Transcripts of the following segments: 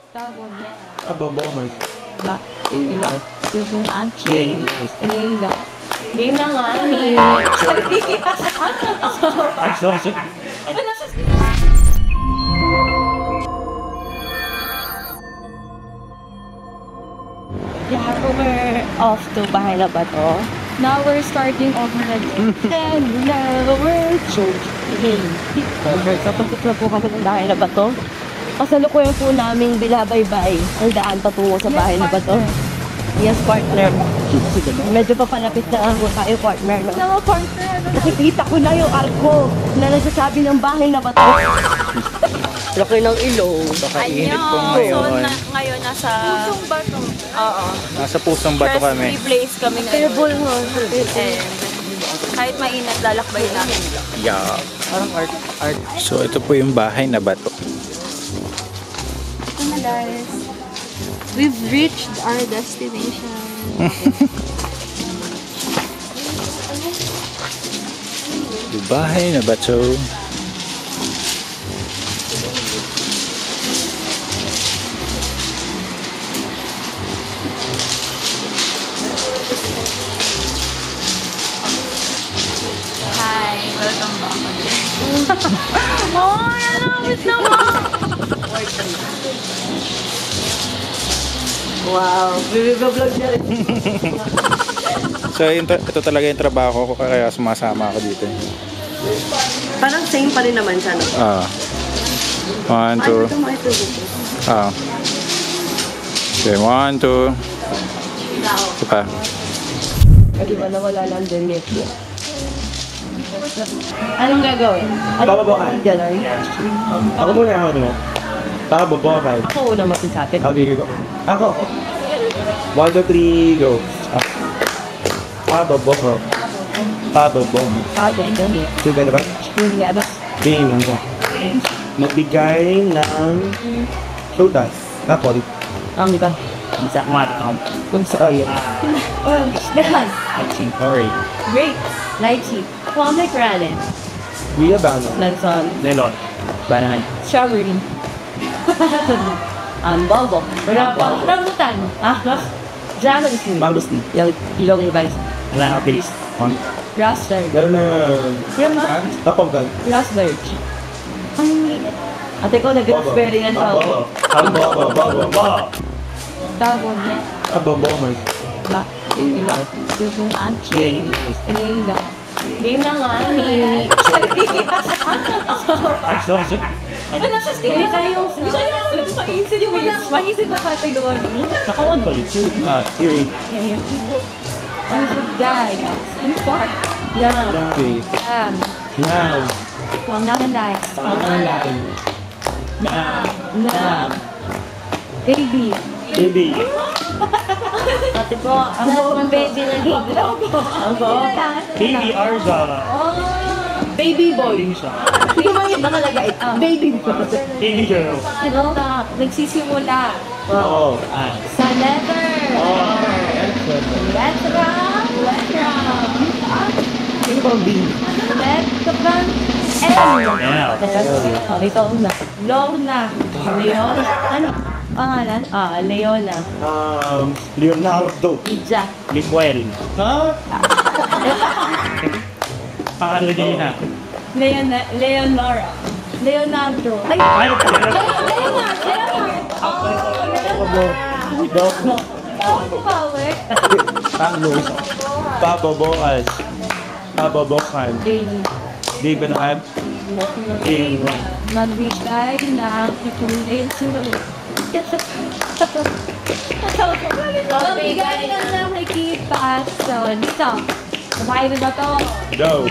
Ababomers. Yung game na nga. Yeah, so we're off to bahay na ba to? Now we're starting off again. And now we're okay. Kapag na po kami ng bahay na ba to? Kasalukuyan po namin bilabaybay ang daan patungo sa bahay na ba to? Yes, partner. Medyo papalapit na ako tayo, partner. No, partner. Nakikita ko na yung arko na nagsasabi ng bahay na ba to? Laki ng ilong. Baka init po ngayon. So, ngayon nasa... Pusong bato. Oo. Nasa pusong bato kami. First place kami ngayon. Table mo. And kahit mainit, lalakbay namin. Yeah. Parang art. So, ito po yung bahay na bato. Ito na, guys. We've reached our destination. Yung bahay na bato. Hi, welcome back. Oh, nalapit naman! Wow, vlog niya rin. So, ito talaga yung trabaho ko kaya sumasama ako dito. Parang same pa rin naman siya, no? One, two. Okay, one, two. Ito pa. Di ba nawala lang din yun? Anong gagawin? Bababa ka. Gano'n? Ako muna ako naman. Bababa ka. Ako una mapisatin. Okay, go. Ako. 1, 2, 3, go. Bababa ka. Bababa. Sige na ba? Hindi ba? Game lang ko. Magbigay ng sodas. Napoli. Ang di ba? Isa ko nga. Kung saan. Dahan. Alright. Grapes. Lychee. Pomegranate. Kuya Bano. Lanson. Nelon. Banan. Strawberry. Bobo. Rambutan. Dragon fruit. Mangos ni. Ilong guys. Wala ka bilis. Raspberry. Meron na... Tapanggan. Raspberry. Ate ko, nag-raspberry na tao. Tawag niya. Ababomers. Game na nga. Hindi tayo. Mahisid na patay doon. Nakawan ba yun? Here. Guys. Yeah. Okay. Now. Huwag na kanday. Ang lakin. Baby. Baby. Ate po, ang baby na dito. Baby Arza. Baby boy. Hindi mo yung nakalagay. Baby boy. Baby girl. Ano na, nagsisimula. Oo. Sa letter. Letra. Sino ba ang B? Letra. L. Ito na. Lorna. Leon. Ano? Pangalan? Leona. Leonardo. Jack. Limuel. Ha? Paano niya yun Leonora. Leonardo. Ay! Power. Pababokas. Pababokan. Di ba na Magbigay na kukulit sila. Magbigay na nakikita. So, dito. Kumain na to. Go.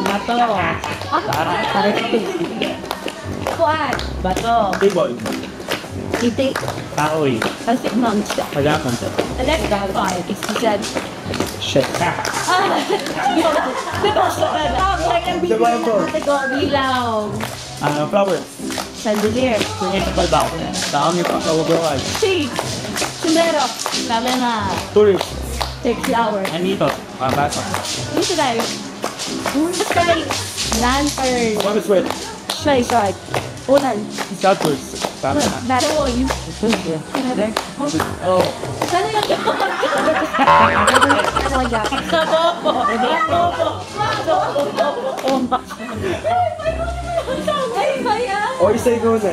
Bato. Para ito. Kuan. Bato. Table. Hindi. Kaoy. Kasi monster. Pagkakan sa. Electric. Excited. Shit. Ilaw. Flower. Chandelier. Municipal ba ako? Saan niyo pa kawabawan? Shade. Sombrero. Camera. Tourist. Take flower. Anito. Pabasa. Dito tayo. Sky. Lantern. What is with? Shy shark. Ulan. Southwards. Tama. That's all you. Oh. Sana yung Or say go na.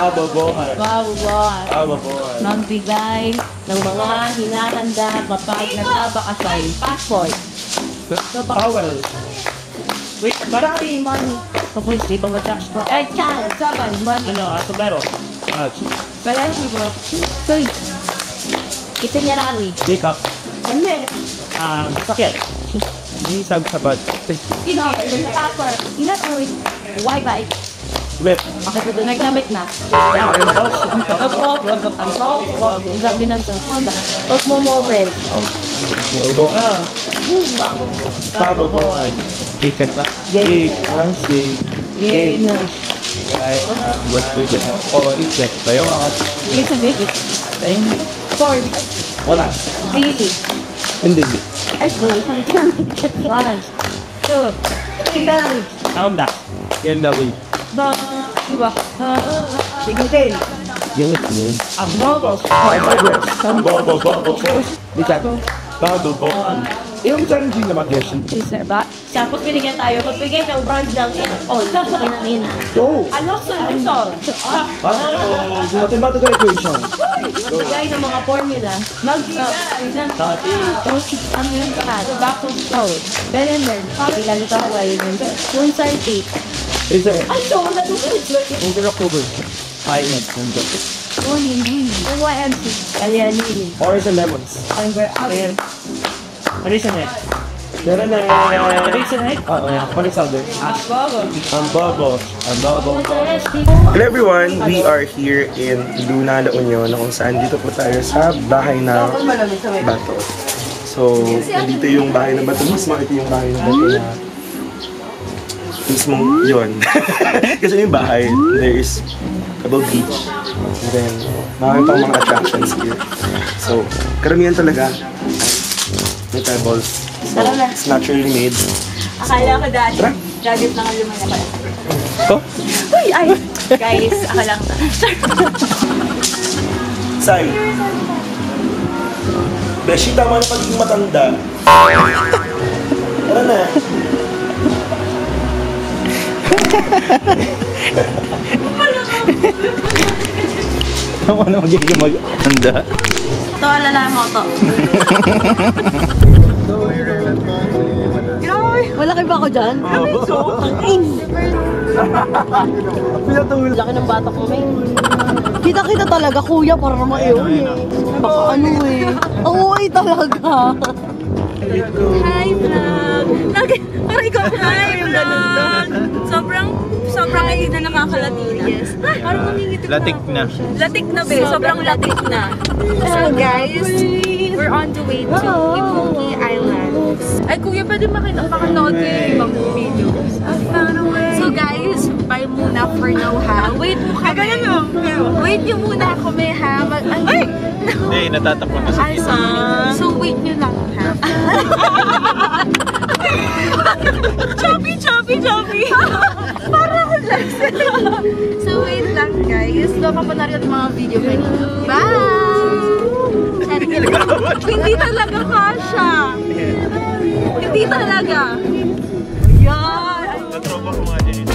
Ababohan. Ababohan. Magbigay ng mga hinahanda kapag nagbabakasyon. Passport. Towel. Wait, marami money. Tapos, di ba mag-tax ko? Eh, chan, saban, money. Ano, asubero. Kaya hindi ko. Soy. Kita niya rari. Wake up. Hindi. Sakit. Hindi sabat. Passport. Inatoy. Wi-Fi. Whip. Bakit ito nagdamit na? Sabi na ito. Huwag mo mobile. Ababohan. Chicken ba? Yay. Yay. Yay. Ay, what's with it? Oh, check. Tayo ako. It's a bit. Four. Wala. Really. Hindi. Ay, one. Two. Three. Sound that. Yan daw eh. Diba? Sige. Yung yun. Ang bobos. Bobo. Bigat. Babobohan. Yung saan hindi na mag-guess? Sir ba? Tapos binigyan tayo. Pag bigay ng brand ng all. Kinain. Go! Ano sa result? Natin ba ito ka equation? Bigay ng mga formula. Ano yung lahat? Back to code. Then and then. Ilan ito ako ayun. Yung circuit. Is there? Ay, so wala ito. Over October. Ay, nandito. Yung hindi. Yung YMC. Alianini. Orange and lemons. Ang ayan. Marisanet. Meron na. Marisanet? Oo, Marisander. Ang bobo. Hello everyone, we are here in Luna, La Union, kung saan dito po tayo sa bahay ng bato. So, dito yung bahay ng bato, mismo ito yung bahay ng bato na mismong yun. Kasi yung bahay, there is Cabo Beach, and then marami pang mga attractions here. So, karamihan talaga may pebbles. So, it's naturally made. Akala ko dati. Gadget lang ang lumaya pala. Oh? Uy, ay! Guys, akala ko. Sai. Beshi, tama na pagiging matanda. Tara na. Ako na magiging mag-handa. Ito, alala mo to. Malaki ba ako dyan? Laki ng bata ko, may. Kita-kita talaga, kuya, para naman eh. Baka ano eh. Oo, talaga. Hi, vlog! Parang ikaw, hi, vlog! Sobrang hindi na nakakalatina. Yes. Parang mamingiti na Latik ako. na. Latik na, be. Sobrang latik na. So, guys, we're on the way to Ibuki Island. Ay, kuya, pwede makanood ko yung ibang videos. So, guys, bye muna for now, ha? Wait mo kami. Wait nyo muna kami, ha? Ay! Hindi, natatakbo na sa Ay, sorry. So, wait nyo lang, ha? Choppy! Parang ako lang. So, wait lang, guys. Baka pa na rin yung mga video ko. Bye! Hindi talaga kasha. Hindi talaga. Yan! Natropa ko mga din.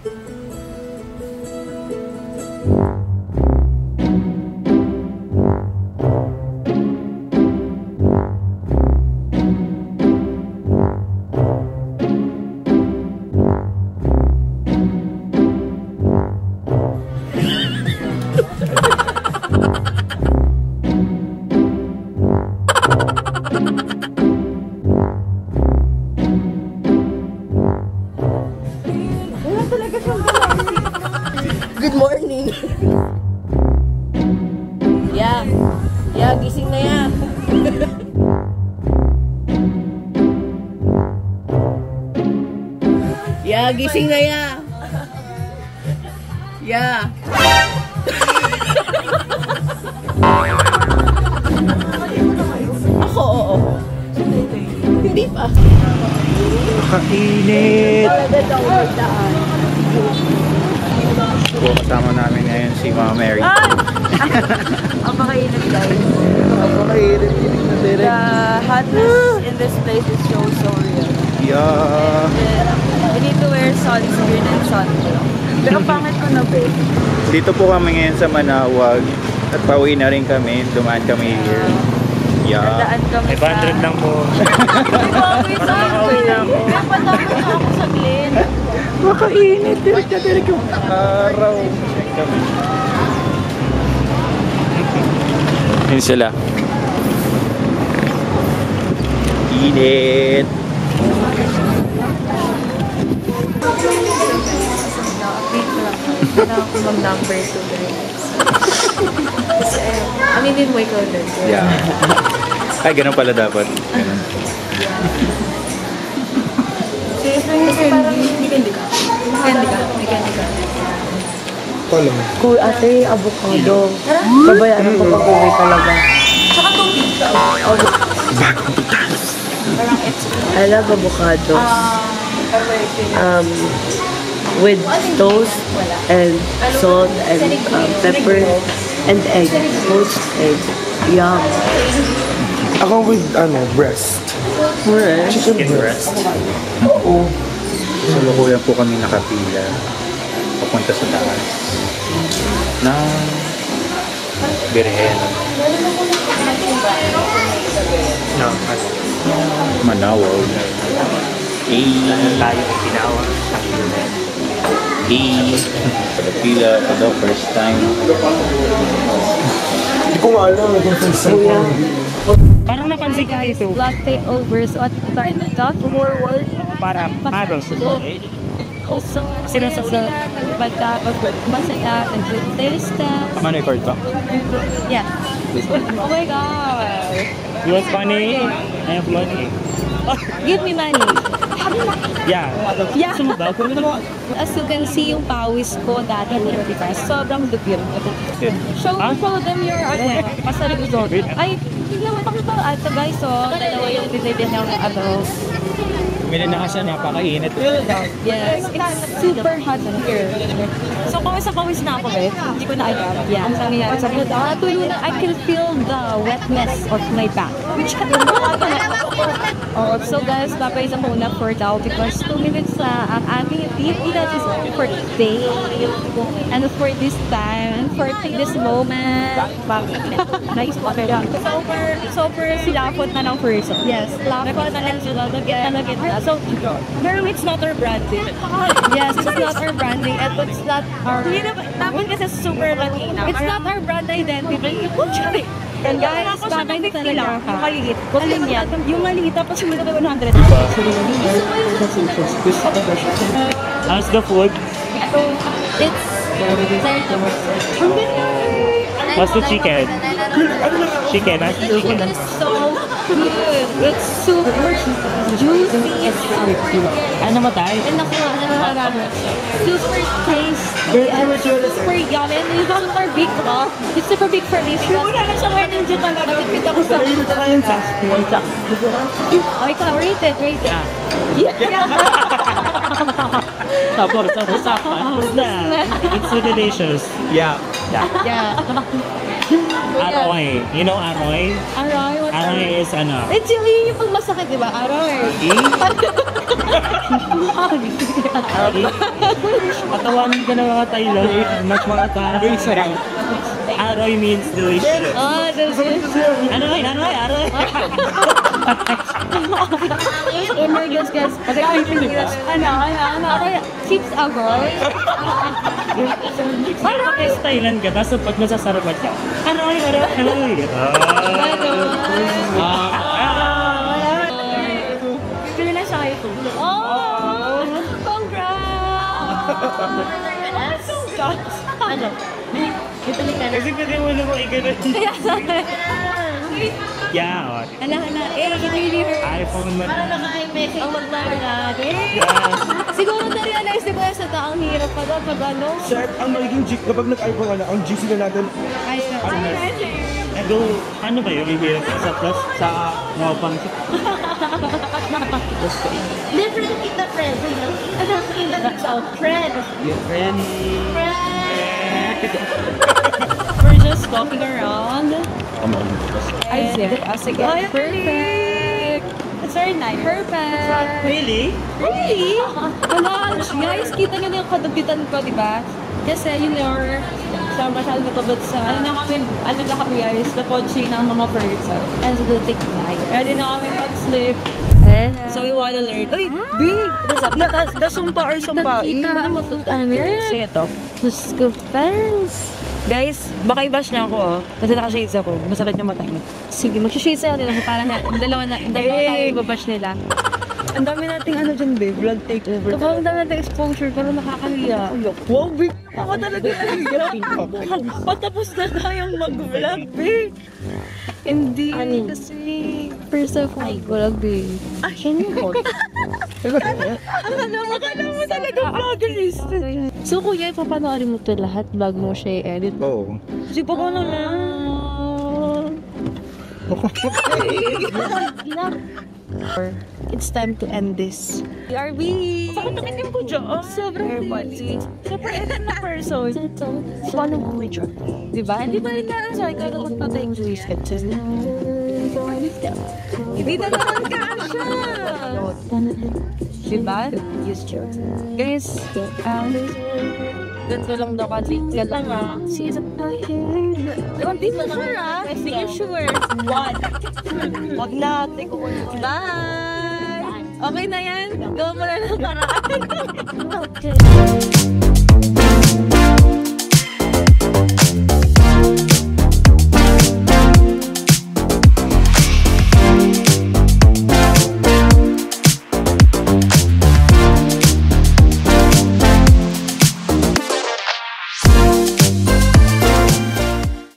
Good morning. Yeah. Yeah, gising na yan. Yeah, gising na yan. Yeah. Ako, oo. Hindi pa. Kainit! So, kasama namin ngayon si Mama Mary. Ang makainit guys. Napakainit na direct. The hotness in this place is so real. Yeah. We need to wear sunscreen and sunblock. Pero pangit ko na ba? Dito po kami ngayon sa Manawag. At pauwi na rin kami. Dumaan kami here. Yeah. Daan kami sa... 500 lang po. Bakit sa akin? Kaya patapos na ako sa Glen. Makainit. Direct na direct yung araw. Check kami. Yun sila. Init. Na-update ko lang. Kailangan ko mag-number 2 guys. Kasi, aminin mo ikaw din. Yeah. Ay, ganun pala dapat. Ganun. Kasi parang hindi ka. Hindi ka. Kuy, ate, avocado. Babayaran ko pag uwi talaga. Tsaka tubig. Parang extra. I love avocado. With toast and salt and pepper and egg. Poached egg. Yum. Ako with, breast. Chicken breast. Oo. So, lukuyan po kami nakapila. Papunta sa taas. Na Birhen. Manawag. Tayo ay tinawa. Pila for the first time. Hindi ko nga alam. Parang napansin ka ito. Latte over. So, at talk forward. Para maros. So, pagkapag masaya, good taste test. Ano yung card pa? Yeah. Oh my God. You was funny. I am funny. Give me money. Yeah. Yeah. Gusto mo daw? Kung ano mo? As you can see, yung pawis ko dati nilipis. Sobrang dupir. Show them your pasari resort. Ay, tignan mo pakita. Ito guys, so, dalawa yung binibigyan ng Mila na kasi napakainit. Yes, it's super hot in here. So, pawis na ako, eh. Hindi ko na alam. Yeah, ang nangyayari sa mood. Tuloy na, I can feel the wetness of my back. Which I don't know. So, guys, papaisa muna for now because 2 minutes ang aming TV that is for today. And for this time, and for this moment. Nice pa kaya. Super silapot na ng person. Yes, lapot na lang sila. So, girl, it's not our branding. Yes, it's not our branding. And it's not our... Dapat kasi super Latina. It's not our brand identity. And guys, babay talaga ka. Maliit. Alin yan? Yung maliit, tapos yung 100. How's the food? It's... What's the chicken? Chicken, huh? Chicken. It's so good. It's super juicy. Ano mo tayo? And super tasty and super yummy. And you don't are big, no? It's super big for me. Wala na siya wearing dyan talaga. Nagpipit ako sa... Okay ka, rate it. Yeah. Tapos na. It's so delicious. Yeah. Yeah. Aroy. You know Aroy? Aroy, what Aroy is ano? It's yung pag masakit, di ba? Aroy. Patawanan ka ng mga Thailand. Mas mga Thailand. Aroy means delicious. Oh, delicious. Aroy, Aroy, Aroy. Oh my gosh, guys. Ano? Aroy. Chips agoy. Parang is Thailand ka, tapos pag nasasarapan ka, Aroy, Aroy, Aroy. Pili na siya kayo. Oh! Congrats! Congrats! Ano? Ipili ka na. Kasi pwede mo naman ikaw. Kaya sana. Yeah, Hala. Eh, it really hurt. iPhone mo. Nakaka-message ang maglaro natin. Siguro na-realize ni Kuya Sata ang hirap pa daw pag ano. Sir, ang magiging G, kapag nag-iPhone ka na, ang GC na natin, Ayos na. Ego, ano ba yung hihirap sa plus sa mga pang Different kita friend. That's our friend. friend? We're just walking around. I see. Sige. Perfect. It's very nice. Perfect. Really? Really? Wala. Guys, kita nyo na yung kadagitan ko, di ba? Kasi yun yung sa masyadong natabot sa ano na kami guys, the pochi ng mga person. And so we'll take night. Ready na kami mag-sleep. So we wanna learn. Uy, big! Dasumpa or sumpain? Nakita mo ito. Sige ito. Let's go fast. Guys, baka i-bash na ako kasi naka-shades ako. Masakit yung mata. Sige, mag-shades na nila. Parang dalawa tayo i-bash nila. Ang dami nating ano dyan, babe. Vlog takeover. Kapag ang dami nating exposure, pero nakakahiya. Wow, babe. Ako talaga nahiya. Patapos na tayong mag-vlog, babe. Hindi. Kasi first of all, vlog, babe. Ay, hindi. Akala mo talaga vloggerist. So, kuya, ipapanoorin mo ito lahat bago mo siya i-edit. Oo. Kasi pa ko naman. It's time to end this. BRB! Bakit nakitim ko dyan? Sobrang feeling. Super edit na person. Paano mo medyo? Diba? Hindi ba rin na-enjoy ka naman pa tayong Jewish sketches? Hindi na naman ka siya! Diba? Guys, ganito lang daw kasi. Gala nga. Hindi mo sure ah. Sige sure. Wag na. Bye! Okay na yan. Gawa mo na ng paraan.